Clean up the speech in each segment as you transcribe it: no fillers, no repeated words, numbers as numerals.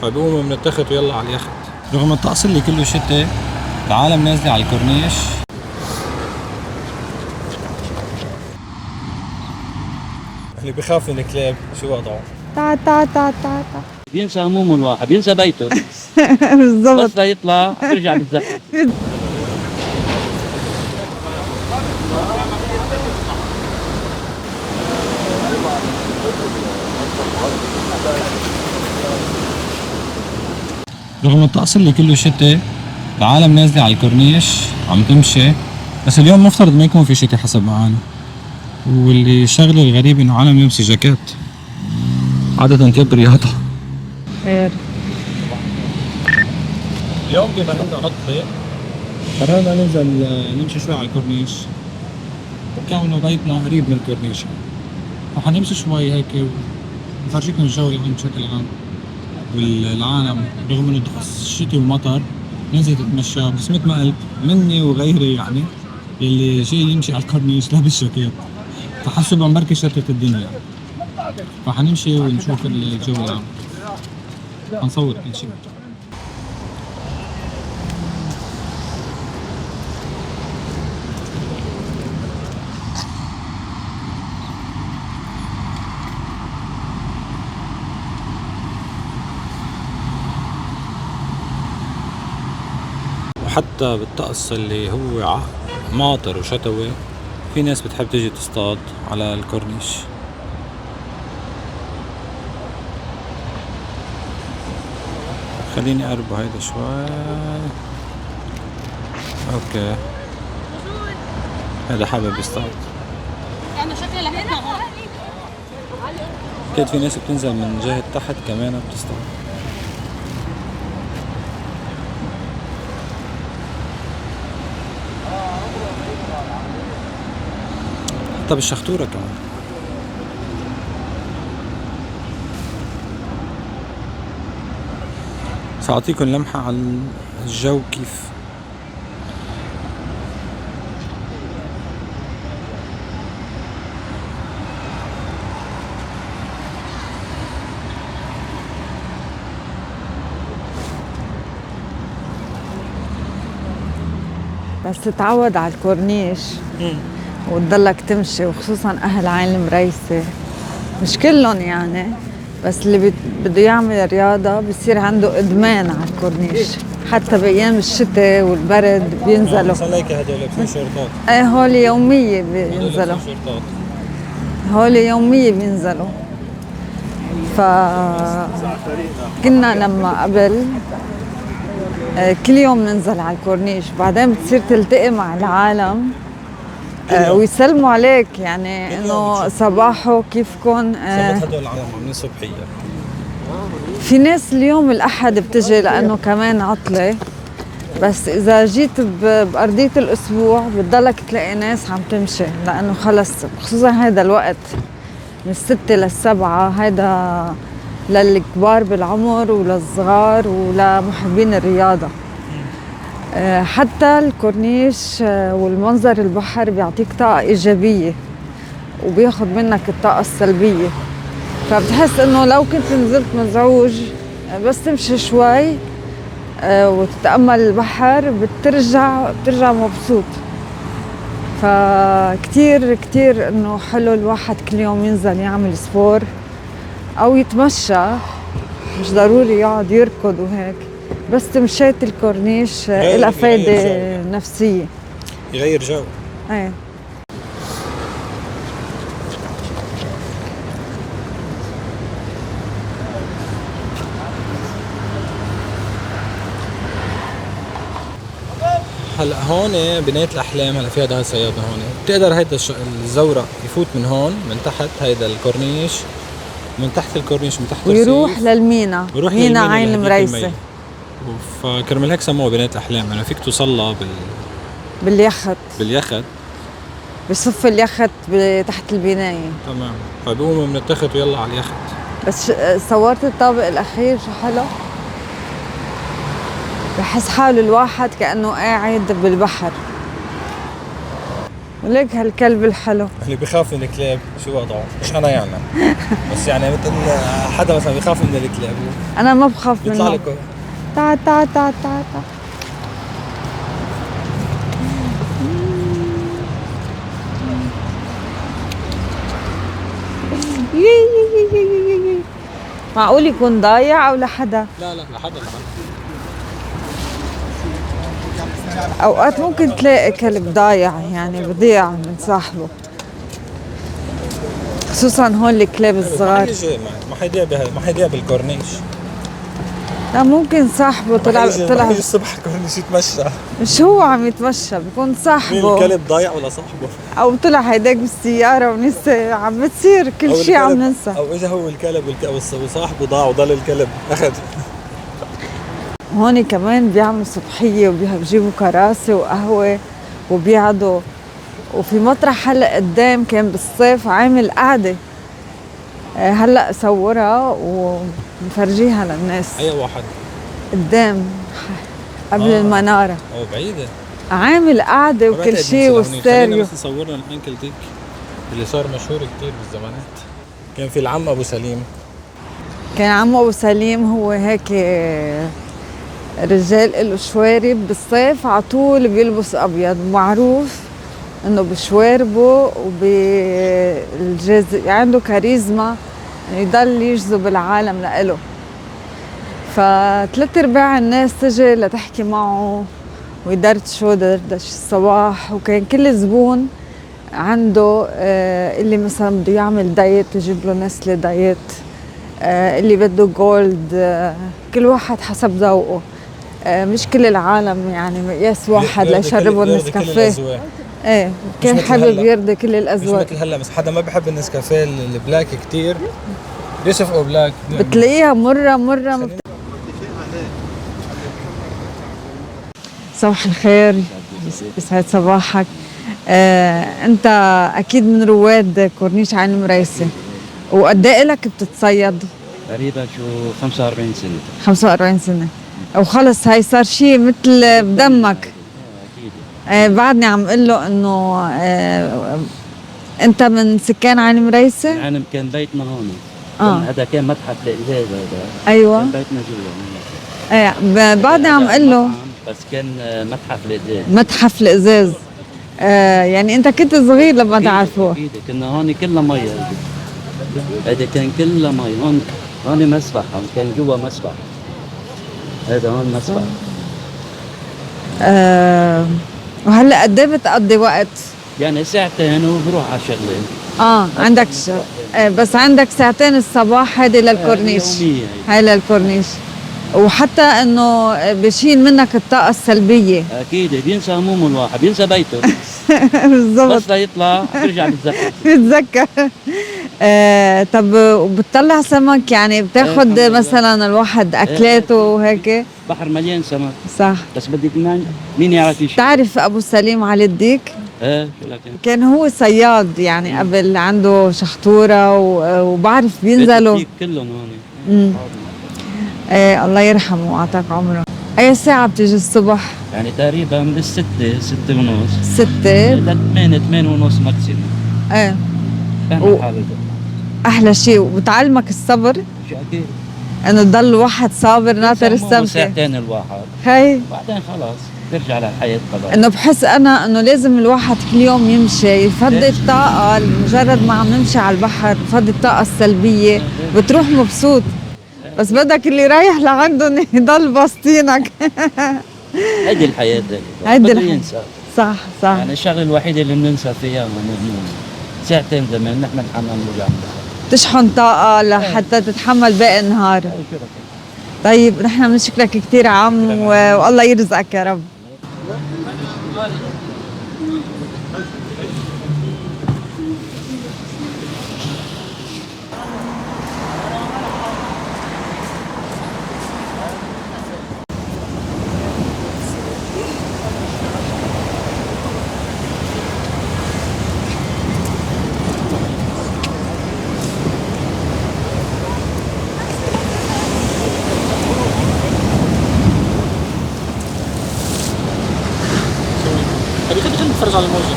فبقوموا من التخت ويلا على اليخت. رغم الطقس اللي كله شتاء العالم نازلة على الكورنيش. اللي بخاف من الكلاب شو وضعه؟ تا تا تا تا تا بينسى همومه الواحد، بينسى بيته. بالضبط. بس ليطلع بيرجع بالزحمة. رغم الطقس اللي كله شتاء العالم نازلة على الكورنيش عم تمشي، بس اليوم مفترض ما يكون في شتاء حسب معاني. واللي الشغله الغريب انه عالم يلبس جاكيت، عادة تياب رياضة. خير. اليوم بما انه عطلة قررنا ننزل نمشي شوي على الكورنيش، وكونه بيتنا قريب من الكورنيش رح نمشي شوي هيك ونفرجيكم الجو العام بشكل عام والعالم. رغم انه طقس شتي ومطر ننزل تتمشى، بس مثل ما قلت مني وغيري يعني اللي جاي يمشي على الكورنيش لابس جاكيت فحسوا بمبركة شتت الدنيا. فحنمشي ونشوف الجو العام، حنصور كل شيء. وحتى بالطقس اللي هو ماطر وشتوي في ناس بتحب تيجي تصطاد على الكورنيش. خليني اقرب هيدا شوي. اوكي هذا حابب يصطاد. اكيد في ناس بتنزل من جهة تحت كمان بتصطاد. حتى بالشخطورة كمان. سأعطيكم لمحة على الجو كيف. بس تتعود على الكورنيش وتضلك تمشي، وخصوصا أهل عين المريسة، مش كلهم يعني، بس اللي بده يعمل رياضة بصير عنده إدمان على الكورنيش. حتى بأيام الشتاء والبرد بينزلوا. مثلا هيك هدول لابسين شورتات. ايه هول يومية بينزلوا. هول يومية بينزلوا. فكنا لما قبل كل يوم ننزل على الكورنيش، بعدين بتصير تلتقي مع العالم ويسلموا عليك، يعني انه صباحو كيفكن. هدول العالم عاملين صبحية. في ناس اليوم الأحد بتجي لأنه كمان عطلة، بس إذا جيت بأرضية الأسبوع بتضلك تلاقي ناس عم تمشي، لأنه خلص خصوصا هيدا الوقت من 6 ل7 هيدا للكبار بالعمر وللصغار ولمحبين الرياضة. حتى الكورنيش والمنظر البحر بيعطيك طاقة إيجابية وبياخد منك الطاقة السلبية، فبتحس إنه لو كنت نزلت مزعوج بس تمشي شوي وتتأمل البحر بترجع مبسوط. فكتير كتير إنه حلو الواحد كل يوم ينزل يعمل سبور أو يتمشى، مش ضروري يقعد يركض وهيك، بس تمشيت الكورنيش إلها فايدة نفسية، يغير جو. ايه. هلا هون بناية الأحلام. هلا في هذا الصيادة هون بتقدر هيدا الزورق يفوت من هون من تحت هيدا الكورنيش، من تحت الكورنيش من تحت ويروح للمينا، مينا عين المريسة. فكرمال هيك سموها بناية الأحلام، يعني فيك توصلها باليخت. بصف اليخت تحت البناية. تمام. فبقوموا من التخت ويلا على اليخت. بس صورت الطابق الأخير شو حلو، بحس حاله الواحد كأنه قاعد بالبحر. ولك هالكلب الحلو. اللي بيخاف من الكلاب شو وضعه؟ مش انا يعني. بس يعني مثل حدا مثلا بيخاف من الكلاب انا ما بخاف بيطلع منه. لك تعا تعا تعا تعا تعا. معقول يكون ضايع او لحدا؟ لا لحدا. اوقات ممكن تلاقي كلب ضايع يعني بضيع من صاحبه، خصوصا هول الكلاب الصغار. ما حيضيع بالكورنيش. لا ممكن صاحبه طلع ما حيجي الصبح الكورنيش يتمشى. مش هو عم يتمشى، بيكون مين صاحبه الكلب ضايع ولا صاحبه؟ او طلع هيداك بالسيارة ونسي. عم بتصير كل شيء عم ننسى. او اجى هو الكلب وصاحبه ضاع وضل الكلب اخذ. هون كمان بيعملوا صبحية وبيجيبوا كراسي وقهوة وبيقعدوا. وفي مطرح هلا قدام كان بالصيف عامل قعدة، هلا صورها ومفرجيها للناس. اي واحد قدام قبل المنارة او بعيدة عامل قعدة وكل شيء والستيريو. بس صورنا الانكل ديك اللي صار مشهور كتير بالزمانات. كان في العم ابو سليم. كان عمو ابو سليم هو هيك رجال له شوارب بالصيف على طول بيلبس ابيض، معروف انه بشواربه وبالجز عنده كاريزما يضل يجذب العالم لإله. فثلاث ارباع الناس تجي لتحكي معه ويدردشوا دردش الصباح. وكان كل زبون عنده اللي مثلا بده يعمل دايت يجيب له نسلة دايت، اللي بده جولد، كل واحد حسب ذوقه. مش كل العالم يعني مقياس واحد ليشربوا النسكافيه. ايه كان حابب يرضي كل الاذواق. مش مثل هلا بس حدا ما بحب النسكافيه البلاك كتير بيصفقوا بلاك. بتلاقيها مرة صباح الخير، يسعد صباحك. انت اكيد من رواد كورنيش عين المريسي، وقد ايه لك بتتصيد؟ تقريبا شو 45 سنة. 45 سنة وخلص هاي صار شيء مثل بدمك. اكيد. بعدني عم اقول له انه انت من سكان عين مريسي؟ يعني كان بيتنا هون. هذا كان متحف الازاز هذا. ايوه كان بيتنا جوا. بعدني عم اقول له بس كان متحف الازاز. متحف الازاز. يعني انت كنت صغير لما تعرفوه. اكيد كنا هون كلها مي. هذا كان كلها مي. هون مسبح، هون كان جوا مسبح. هذا هون مسبح. وهلا قد ايه بتقضي وقت؟ يعني ساعتين وبروح على شغله. عندك بس عندك ساعتين الصباح هيدي للكورنيش. هاي للكورنيش. وحتى انه بشيل منك الطاقة السلبية. اكيد بينسى همومه الواحد، بينسى بيته. بالضبط. بس ليطلع بيرجع بيتذكر. بتذكر. طب وبتطلع سمك يعني بتاخد مثلا الواحد اكلاته وهيك؟ بحر مليان سمك. صح. بس بدك مين يعرف شيء؟ تعرف ابو سليم علي الديك؟ شو لكن كان هو صياد يعني قبل، عنده شخطورة وبعرف بينزلوا كلهم هون. الله يرحمه وأعطاك عمره. أي ساعة بتيجي الصبح؟ يعني تقريبا من 6 ونص 6 ل 8 ونص ماكسيموم. و... أحلى شيء وبتعلمك الصبر. شو أكيد إنه تضل واحد صابر ناطر السمكة. ساعتين الواحد هي بعدين خلاص ترجع للحياة طبعا. إنه بحس أنا إنه لازم الواحد كل يوم يمشي يفضي الطاقة. مجرد ما عم نمشي على البحر بفضي الطاقة السلبية بتروح مبسوط. بس بدك اللي رايح لعندهم يضل باسطينك. هيدي الحياة هيدي بده ينسى. صح يعني الشغلة الوحيدة اللي بننسى فيها ساعتين زمان نحن الحمام نرجع تشحن طاقة لحتى تتحمل باقي النهار. طيب نحن بنشكرك كثير عم والله يرزقك يا رب. خلينا نتفرج على الموجة.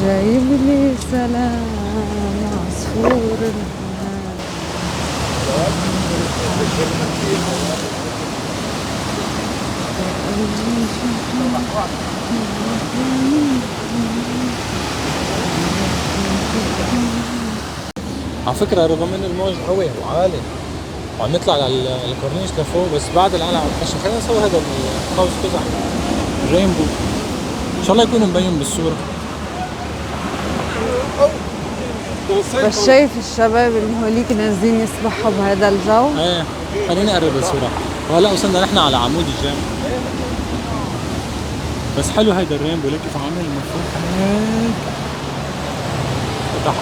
جايب لي سلام عصفور الهنا. على فكرة رغم ان الموج قوي وعالي وعم نطلع على الكورنيش لفوق، بس بعد العالم عم تخشن. خلينا نصور هذا القوس قزح رينبو، ان شاء الله يكون مبين بالصورة. بس شايف الشباب اللي هوليك نازلين يسبحوا بهذا الجو؟ ايه خليني اقرب الصورة. وهلا وصلنا نحن على عمود الجامع، بس حلو هيدا الرينبو. ليك كيف عامل مفتوح هيك وتحت.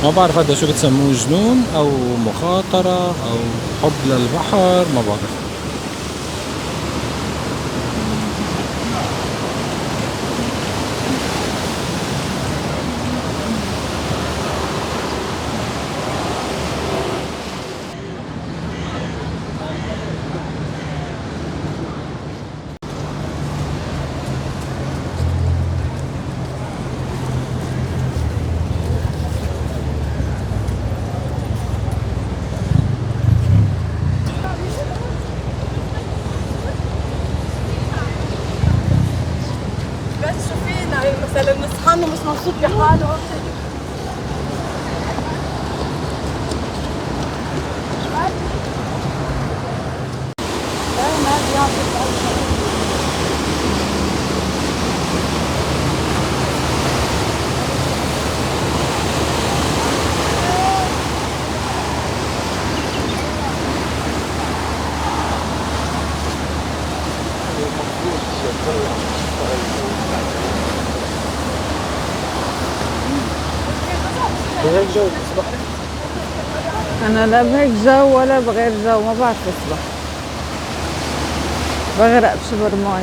ما بعرف هذا شو بتسموه، جنون او مخاطرة او حب للبحر، ما بعرف. بس شو فينا مثلا نصحى مش مبسوط بحاله. بهيك جو بتصبح. أنا لا بهيك جو ولا بغير جو، ما بعرف أسبح، بغرق بشبر مي.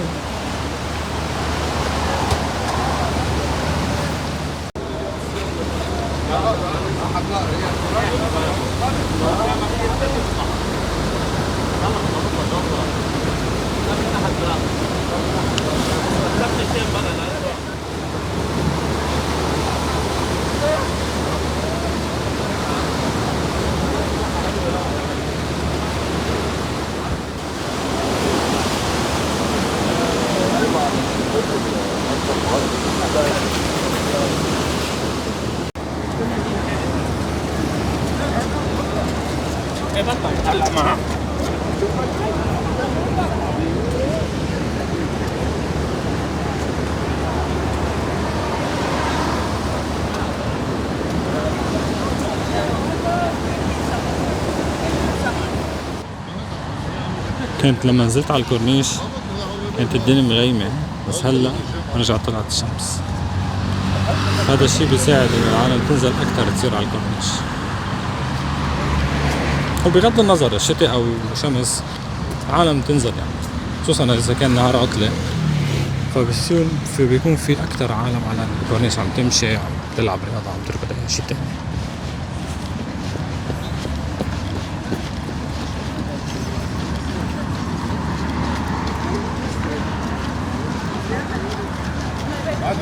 هلا معها. كانت لما نزلت على الكورنيش كانت الدنيا مغيمة، بس هلا رجعت طلعت الشمس. هذا الشيء بيساعد انه العالم تنزل اكثر تصير على الكورنيش. وبغض النظر الشتاء او شمس العالم تنزل يعني، خصوصا اذا كان نهار عطلة، فبيكون في اكثر عالم على الكورنيش عم تمشي، عم تلعب رياضة، عم تركض اي شيء تاني. عادي